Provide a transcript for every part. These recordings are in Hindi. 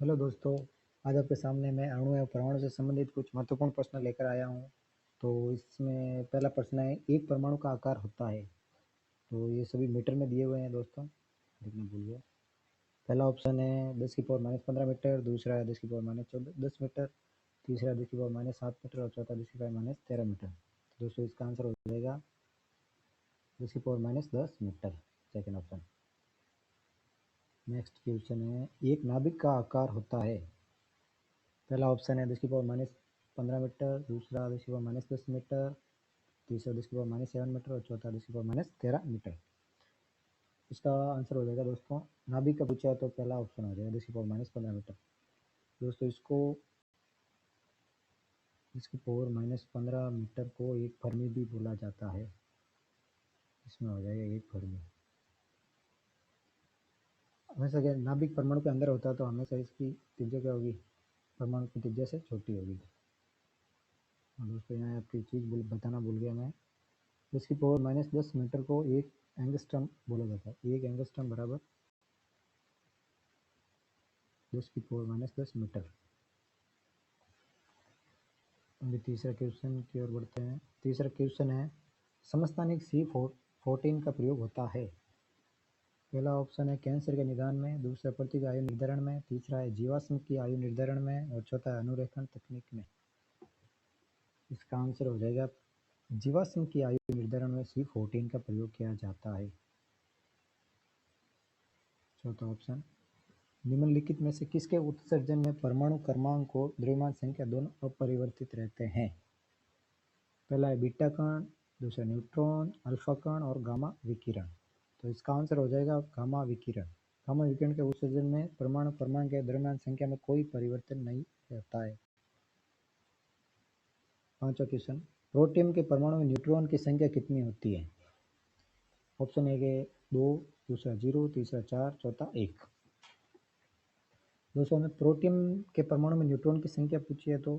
हेलो दोस्तों, आज आपके सामने मैं अणु एवं परमाणु से संबंधित कुछ महत्वपूर्ण प्रश्न लेकर आया हूँ। तो इसमें पहला प्रश्न है, एक परमाणु का आकार होता है। तो ये सभी मीटर में दिए हुए हैं दोस्तों, देखना भूलिए। पहला ऑप्शन है 10⁻15 मीटर, दूसरा है 10⁻14 मीटर, तीसरा 10⁻7 मीटर और चौथा 10⁻13 मीटर। तो दोस्तों इसका आंसर हो जाएगा 10⁻10 metre, second option. Next question है, एक नाभिक का आकार होता है। पहला ऑप्शन है 10⁻15 मीटर, दूसरा 10⁻10 मीटर, तीसरा 10⁻7 मीटर और चौथा 10⁻13 मीटर। इसका आंसर हो जाएगा दोस्तों, नाभिक का पूछा तो पहला ऑप्शन हो जाएगा 10⁻15 मीटर। दोस्तों इसको 10⁻15 मीटर को एक फर्मी भी बोला जाता है। इसमें हो जाएगा एक फर्मी। हमेशा क्या नाभिक परमाणु के अंदर होता है तो हमेशा इसकी त्रिज्या क्या होगी, परमाणु की त्रिज्या से छोटी होगी। और दोस्तों यहाँ आपकी चीज़ बताना भूल गया मैं, 10⁻10 मीटर को एक एंगस्ट्रम बोला जाता है। एक एंगस्ट्रम बराबर 10⁻10 मीटर। अभी तीसरा क्वेश्चन की ओर बढ़ते हैं। तीसरा क्वेश्चन है, समस्थानिक C14 का प्रयोग होता है। पहला ऑप्शन है कैंसर के निदान में, दूसरा पृथ्वी की आयु निर्धारण में, तीसरा है जीवाश्म की आयु निर्धारण में और चौथा है अनुरेखण तकनीक में। इसका आंसर हो जाएगा जीवाश्म की आयु निर्धारण में C14 का प्रयोग किया जाता है, चौथा ऑप्शन। निम्नलिखित में से किसके उत्सर्जन में परमाणु क्रमांक और द्रव्यमान संख्या दोनों अपरिवर्तित रहते हैं। पहला है बीटा कण, दूसरा न्यूट्रॉन, अल्फा कण और गामा विकिरण। तो इसका आंसर हो जाएगा गामा विकिरण। गामा विकिरण के उत्सर्जन में परमाणु क्रमांक के द्रव्यमान संख्या में कोई परिवर्तन नहीं रहता है। पांचवा क्वेश्चन, प्रोटियम के परमाणु में न्यूट्रॉन की संख्या कितनी होती है। ऑप्शन ए के 2, दूसरा 0, तीसरा 4, चौथा 1। दोस्तों हमें प्रोटियम के परमाणु में न्यूट्रॉन की संख्या पूछी है तो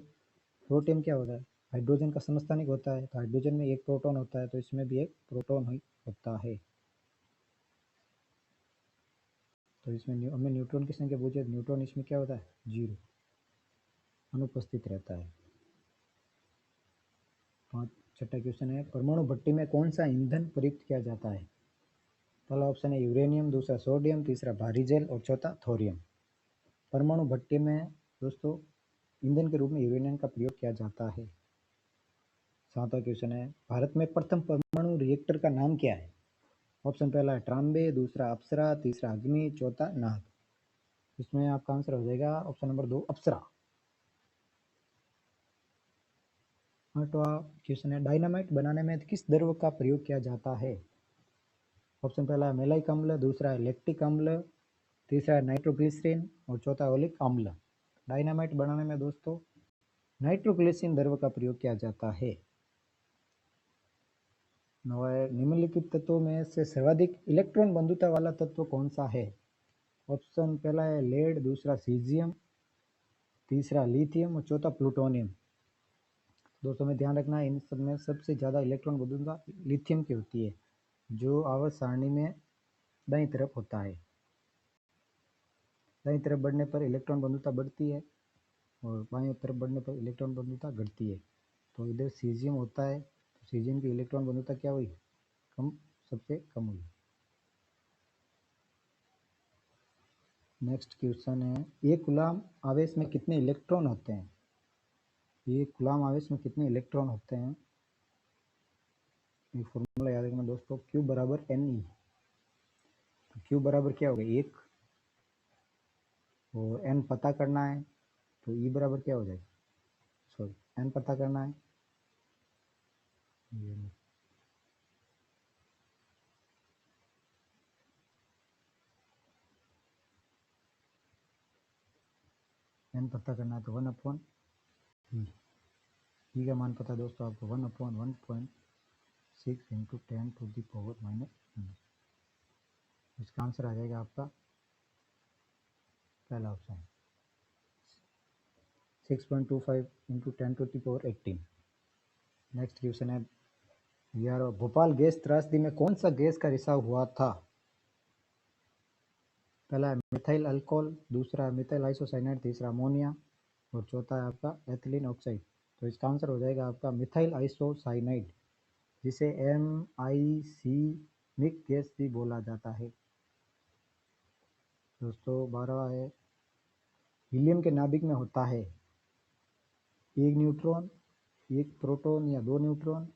प्रोटियम क्या होता है, हाइड्रोजन का समस्थानिक होता है। तो हाइड्रोजन में एक प्रोटॉन होता है तो इसमें भी एक प्रोटॉन ही होता है। तो इसमें हमें न्यूट्रॉन की संख्या पूछे, न्यूट्रॉन इसमें क्या होता है, 0, अनुपस्थित रहता है। छठा क्वेश्चन है, परमाणु भट्टी में कौन सा ईंधन प्रयुक्त किया जाता है। पहला ऑप्शन है यूरेनियम, दूसरा सोडियम, तीसरा भारी जल और चौथा थोरियम। परमाणु भट्टी में दोस्तों ईंधन के रूप में यूरेनियम का प्रयोग किया जाता है। सातवां क्वेश्चन है, भारत में प्रथम परमाणु रिएक्टर का नाम क्या है। ऑप्शन पहला है ट्राम्बे, दूसरा अप्सरा, तीसरा अग्नि, चौथा नाग। इसमें आपका आंसर हो जाएगा ऑप्शन नंबर 2 अप्सरा। आठवां क्वेश्चन है, डायनामाइट बनाने में किस द्रव का प्रयोग किया जाता है। ऑप्शन पहला है मेलाइक अम्ल, दूसरा है लैक्टिक अम्ल, तीसरा है नाइट्रोग्लिसरीन और चौथा ओलिक अम्ल। डायनामाइट बनाने में दोस्तों नाइट्रोग्लिसरीन द्रव का प्रयोग किया जाता है। निम्नलिखित तत्वों में से सर्वाधिक इलेक्ट्रॉन बंधुता वाला तत्व कौन सा है। ऑप्शन पहला है लेड, दूसरा सीजियम, तीसरा लिथियम और चौथा प्लूटोनियम। दोस्तों में ध्यान रखना है इन सब में सबसे ज़्यादा इलेक्ट्रॉन बंधुता लिथियम की होती है, जो आवर्त सारणी में दाईं तरफ होता है। दाईं तरफ बढ़ने पर इलेक्ट्रॉन बंधुता बढ़ती है और बाईं तरफ बढ़ने पर इलेक्ट्रॉन बंधुता घटती है। तो इधर सीजियम होता है तो सीजियम की इलेक्ट्रॉन बंधुता क्या हुई, कम, सबसे कम हुई। नेक्स्ट क्वेश्चन है, एक कूलाम आवेश में कितने इलेक्ट्रॉन होते हैं। एक कूलाम आवेश में कितने इलेक्ट्रॉन होते हैं। एक फॉर्मूला याद रखना दोस्तों, Q बराबर NE। तो Q बराबर क्या होगा, 1, और N पता करना है तो E बराबर क्या हो जाएगा, सॉरी N पता करना है, N पता करना है तो 1/E। E का मान पता है दोस्तों आपको 1/1.6 × 10⁻⁻⁻। इसका आंसर आ जाएगा आपका पहला ऑप्शन 6.25 × 10⁻18। नेक्स्ट क्वेश्चन है यार, भोपाल गैस त्रासदी में कौन सा गैस का रिसाव हुआ था। पहला है मिथाइल अल्कोहल, दूसरा है मिथाइल आइसोसाइनाइड, तीसरा अमोनिया और चौथा है आपका एथिलीन ऑक्साइड। तो इसका आंसर हो जाएगा आपका मिथाइल आइसोसाइनाइड, जिसे MIC मिक गैस भी बोला जाता है। दोस्तों 12 है, हीलियम के नाभिक में होता है एक न्यूट्रॉन, एक प्रोटॉन या दो न्यूट्रॉन,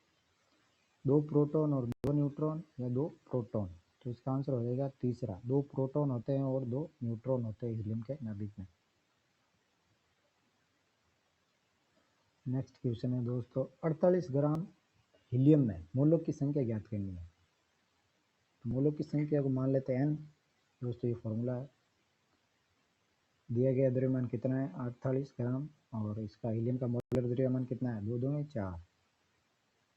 दो प्रोटॉन और दो न्यूट्रॉन या दो प्रोटॉन। तो इसका आंसर हो जाएगा तीसरा, दो प्रोटॉन होते हैं और दो न्यूट्रॉन होते हैं हीलियम के नाभिक में। नेक्स्ट क्वेश्चन है दोस्तों, 48 ग्राम हीलियम में मोलों की संख्या ज्ञात करनी है। तो मोलों की संख्या को मान लेते हैं n। दोस्तों ये फॉर्मूला है, दिया गया द्रव्यमान कितना है 48 ग्राम, और इसका हीलियम का मोलर द्रव्यमान कितना है 2 2 4,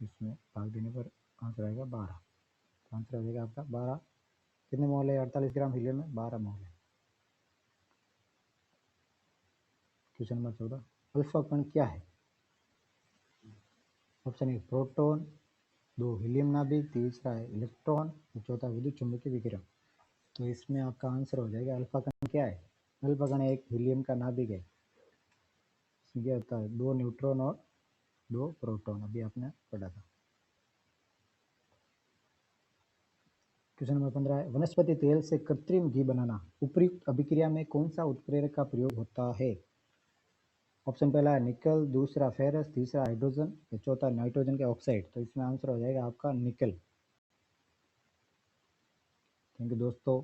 इसमें भाग देने पर आंसर आएगा 12। तो आंसर हो जाएगा आपका 12। कितने मोल है 48 ग्राम हीलियम में? 12 मोल है। क्वेश्चन नंबर 14, अल्फा कण क्या है? ऑप्शन ए प्रोटॉन, दो हीलियम नाभिक, तीसरा है इलेक्ट्रॉन और चौथा विद्युत चुंबकीय विकिरण। तो इसमें आपका आंसर हो जाएगा अल्फा कण क्या है? अल्फा कण एक हीलियम का नाभिक है, इसमें क्या होता है दो न्यूट्रॉन और दो प्रोटॉन, अभी आपने पढ़ा था। क्वेश्चन नंबर 15 है, वनस्पति तेल से कृत्रिम घी बनाना उपयुक्त अभिक्रिया में कौन सा उत्प्रेरक का प्रयोग होता है? ऑप्शन पहला है निकल, दूसरा फेरस, तीसरा हाइड्रोजन या चौथा नाइट्रोजन के ऑक्साइड। तो इसमें आंसर हो जाएगा आपका निकल। थैंक यू दोस्तों।